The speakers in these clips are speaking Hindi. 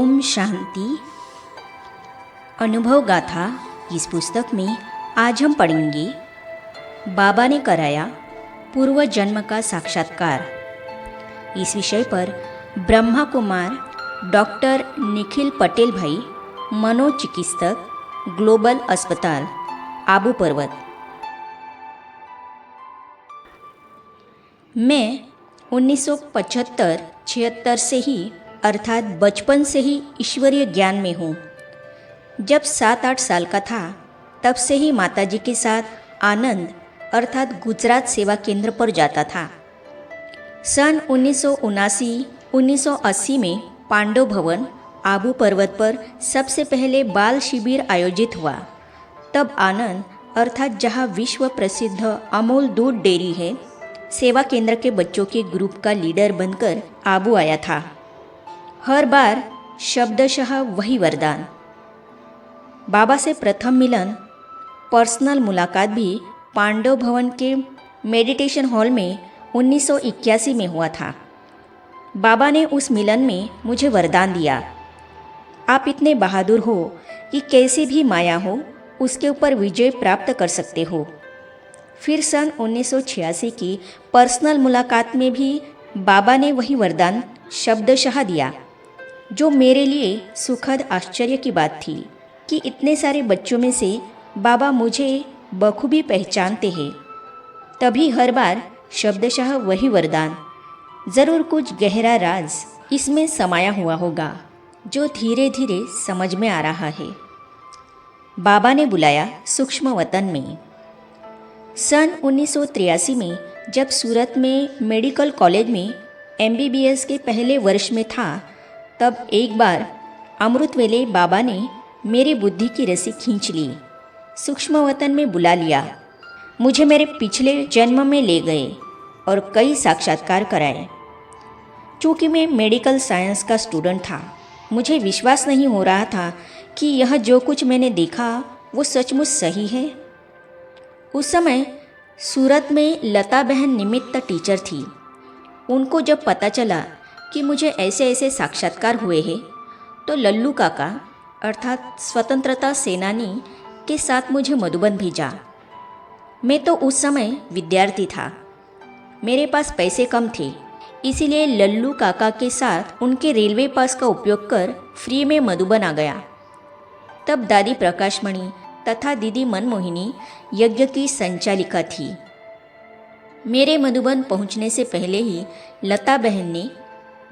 ओम शांति। अनुभव गाथा इस पुस्तक में आज हम पढ़ेंगे बाबा ने कराया पूर्व जन्म का साक्षात्कार। इस विषय पर ब्रह्मा कुमार डॉक्टर निखिल पटेल भाई, मनोचिकित्सक, ग्लोबल अस्पताल, आबू पर्वत। मैं 1975-76 से ही अर्थात बचपन से ही ईश्वरीय ज्ञान में हूँ। जब 7-8 साल का था तब से ही माताजी के साथ आनंद अर्थात गुजरात सेवा केंद्र पर जाता था। सन 1979-1980 में पांडव भवन आबू पर्वत पर सबसे पहले बाल शिविर आयोजित हुआ। तब आनंद अर्थात जहाँ विश्व प्रसिद्ध अमूल दूध डेयरी है, सेवा केंद्र के बच्चों के ग्रुप का लीडर बनकर आबू आया था। हर बार शब्दशः वही वरदान। बाबा से प्रथम मिलन, पर्सनल मुलाकात भी पांडव भवन के मेडिटेशन हॉल में 1981 में हुआ था। बाबा ने उस मिलन में मुझे वरदान दिया, आप इतने बहादुर हो कि कैसी भी माया हो उसके ऊपर विजय प्राप्त कर सकते हो। फिर सन 1986 की पर्सनल मुलाकात में भी बाबा ने वही वरदान शब्दशः दिया, जो मेरे लिए सुखद आश्चर्य की बात थी कि इतने सारे बच्चों में से बाबा मुझे बखूबी पहचानते हैं। तभी हर बार शब्दशः वही वरदान। ज़रूर कुछ गहरा राज इसमें समाया हुआ होगा जो धीरे धीरे समझ में आ रहा है। बाबा ने बुलाया सूक्ष्म वतन में। सन 1983 में जब सूरत में मेडिकल कॉलेज में MBBS के पहले वर्ष में था, तब एक बार अमृत वेले बाबा ने मेरी बुद्धि की रस्सी खींच ली, सूक्ष्म वतन में बुला लिया। मुझे मेरे पिछले जन्म में ले गए और कई साक्षात्कार कराए। चूँकि मैं मेडिकल साइंस का स्टूडेंट था, मुझे विश्वास नहीं हो रहा था कि यह जो कुछ मैंने देखा वो सचमुच सही है। उस समय सूरत में लता बहन निमित्त टीचर थी। उनको जब पता चला कि मुझे ऐसे ऐसे साक्षात्कार हुए हैं, तो लल्लू काका अर्थात स्वतंत्रता सेनानी के साथ मुझे मधुबन भेजा। मैं तो उस समय विद्यार्थी था, मेरे पास पैसे कम थे, इसीलिए लल्लू काका के साथ उनके रेलवे पास का उपयोग कर फ्री में मधुबन आ गया। तब दादी प्रकाशमणि तथा दीदी मनमोहिनी यज्ञ की संचालिका थी। मेरे मधुबन पहुंचने से पहले ही लता बहन ने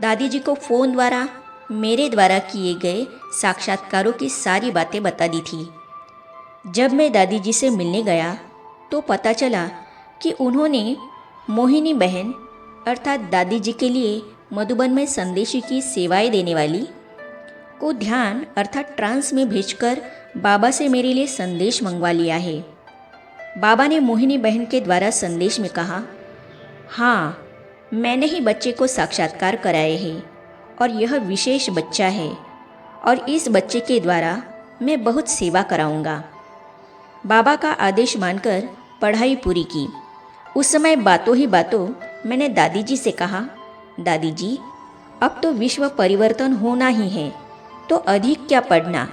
दादी जी को फ़ोन द्वारा मेरे द्वारा किए गए साक्षात्कारों की सारी बातें बता दी थी। जब मैं दादी जी से मिलने गया तो पता चला कि उन्होंने मोहिनी बहन अर्थात दादी जी के लिए मधुबन में संदेशी की सेवाएं देने वाली को ध्यान अर्थात ट्रांस में भेजकर बाबा से मेरे लिए संदेश मंगवा लिया है। बाबा ने मोहिनी बहन के द्वारा संदेश में कहा, हाँ, मैंने ही बच्चे को साक्षात्कार कराए हैं और यह विशेष बच्चा है और इस बच्चे के द्वारा मैं बहुत सेवा कराऊंगा। बाबा का आदेश मानकर पढ़ाई पूरी की। उस समय बातों ही बातों मैंने दादी जी से कहा, दादी जी, अब तो विश्व परिवर्तन होना ही है, तो अधिक क्या पढ़ना।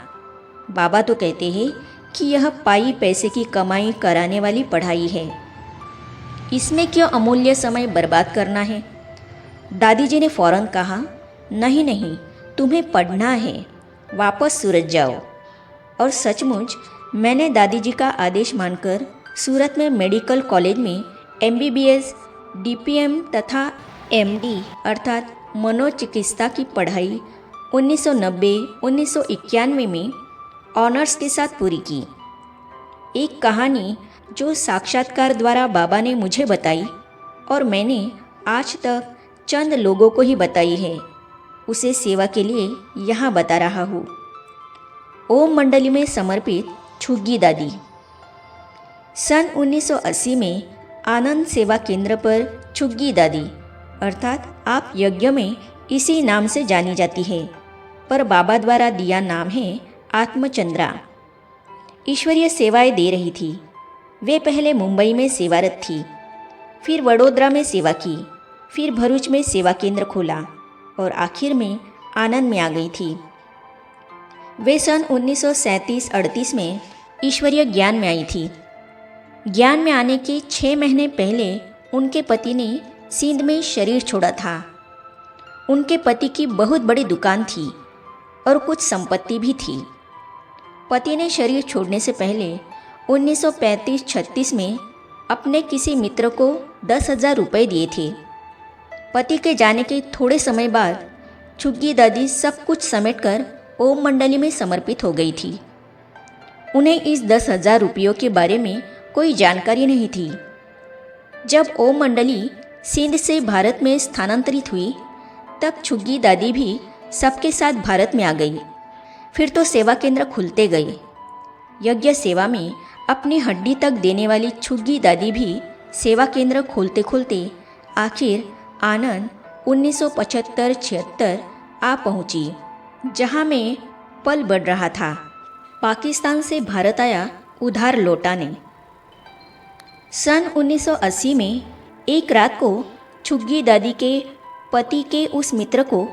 बाबा तो कहते हैं कि यह पाई पैसे की कमाई कराने वाली पढ़ाई है, इसमें क्यों अमूल्य समय बर्बाद करना है। दादी जी ने फौरन कहा, नहीं नहीं, तुम्हें पढ़ना है, वापस सूरत जाओ। और सचमुच मैंने दादी जी का आदेश मानकर सूरत में मेडिकल कॉलेज में MBBS, DPM तथा MD अर्थात मनोचिकित्सा की पढ़ाई 1990-1991 में ऑनर्स के साथ पूरी की। एक कहानी जो साक्षात्कार द्वारा बाबा ने मुझे बताई और मैंने आज तक चंद लोगों को ही बताई है, उसे सेवा के लिए यहाँ बता रहा हूँ। ओम मंडली में समर्पित छुग्गी दादी। सन 1980 में आनंद सेवा केंद्र पर छुग्गी दादी अर्थात आप यज्ञ में इसी नाम से जानी जाती है, पर बाबा द्वारा दिया नाम है आत्मचंद्रा। ईश्वरीय सेवाएं दे रही थी। वे पहले मुंबई में सेवारत थी, फिर वडोदरा में सेवा की, फिर भरूच में सेवा केंद्र खोला और आखिर में आनंद में आ गई थी। वे सन 1937-38 में ईश्वरीय ज्ञान में आई थी। ज्ञान में आने के 6 महीने पहले उनके पति ने सिंध में शरीर छोड़ा था। उनके पति की बहुत बड़ी दुकान थी और कुछ संपत्ति भी थी। पति ने शरीर छोड़ने से पहले 1935-36 में अपने किसी मित्र को 10,000 रुपये दिए थे। पति के जाने के थोड़े समय बाद छुग्गी दादी सब कुछ समेटकर ओम मंडली में समर्पित हो गई थी। उन्हें इस 10,000 रुपयों के बारे में कोई जानकारी नहीं थी। जब ओम मंडली सिंध से भारत में स्थानांतरित हुई तब छुग्गी दादी भी सबके साथ भारत में आ गई। फिर तो सेवा केंद्र खुलते गए। यज्ञ सेवा में अपनी हड्डी तक देने वाली छुग्गी दादी भी सेवा केंद्र खोलते खोलते आखिर आनंद 1975-76 आ पहुंची, जहां में पल बढ़ रहा था। पाकिस्तान से भारत आया उधार लौटाने। सन 1980 में एक रात को छुग्गी दादी के पति के उस मित्र को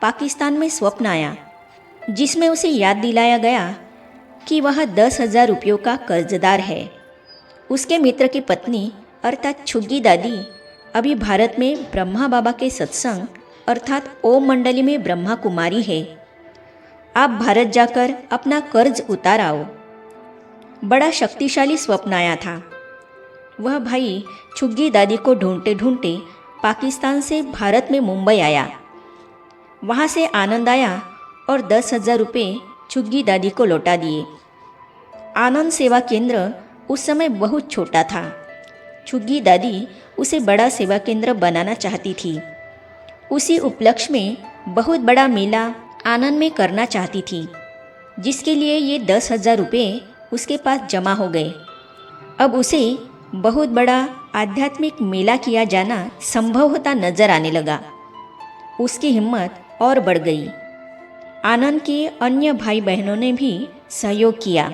पाकिस्तान में स्वप्न आया, जिसमें उसे याद दिलाया गया कि वह 10,000 रुपयों का कर्जदार है। उसके मित्र की पत्नी अर्थात छुग्गी दादी अभी भारत में ब्रह्मा बाबा के सत्संग अर्थात ओम मंडली में ब्रह्मा कुमारी है। आप भारत जाकर अपना कर्ज उतार आओ। बड़ा शक्तिशाली स्वप्न आया था। वह भाई छुग्गी दादी को ढूंढते ढूंढते पाकिस्तान से भारत में मुंबई आया। वहाँ से आनंद आया और 10,000 रुपये छुग्गी दादी को लौटा दिए। आनंद सेवा केंद्र उस समय बहुत छोटा था। छुग्गी दादी उसे बड़ा सेवा केंद्र बनाना चाहती थी। उसी उपलक्ष्य में बहुत बड़ा मेला आनंद में करना चाहती थी, जिसके लिए ये 10,000 रुपये उसके पास जमा हो गए। अब उसे बहुत बड़ा आध्यात्मिक मेला किया जाना संभव होता नजर आने लगा। उसकी हिम्मत और बढ़ गई। आनंद के अन्य भाई बहनों ने भी सहयोग किया।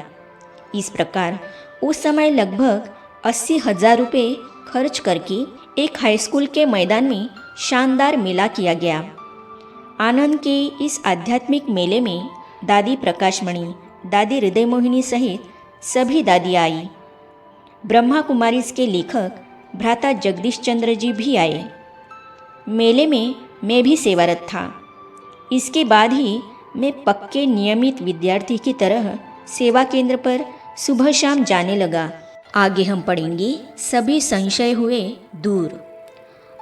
इस प्रकार उस समय लगभग 80,000 रुपये खर्च करके एक हाईस्कूल के मैदान में शानदार मेला किया गया। आनंद के इस आध्यात्मिक मेले में दादी प्रकाशमणि, दादी हृदय मोहिनी सहित सभी दादी आई। ब्रह्मा कुमारीज के लेखक भ्राता जगदीश चंद्र जी भी आए। मेले में मैं भी सेवारत था। इसके बाद ही मैं पक्के नियमित विद्यार्थी की तरह सेवा केंद्र पर सुबह शाम जाने लगा। आगे हम पढ़ेंगे सभी संशय हुए दूर।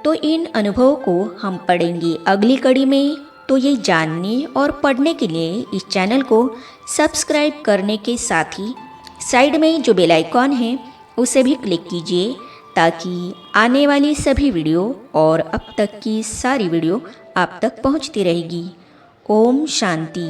तो इन अनुभवों को हम पढ़ेंगे अगली कड़ी में। तो ये जानने और पढ़ने के लिए इस चैनल को सब्सक्राइब करने के साथ ही साइड में जो बेल आइकॉन है उसे भी क्लिक कीजिए, ताकि आने वाली सभी वीडियो और अब तक की सारी वीडियो आप तक पहुंचती रहेगी। ओम शांति।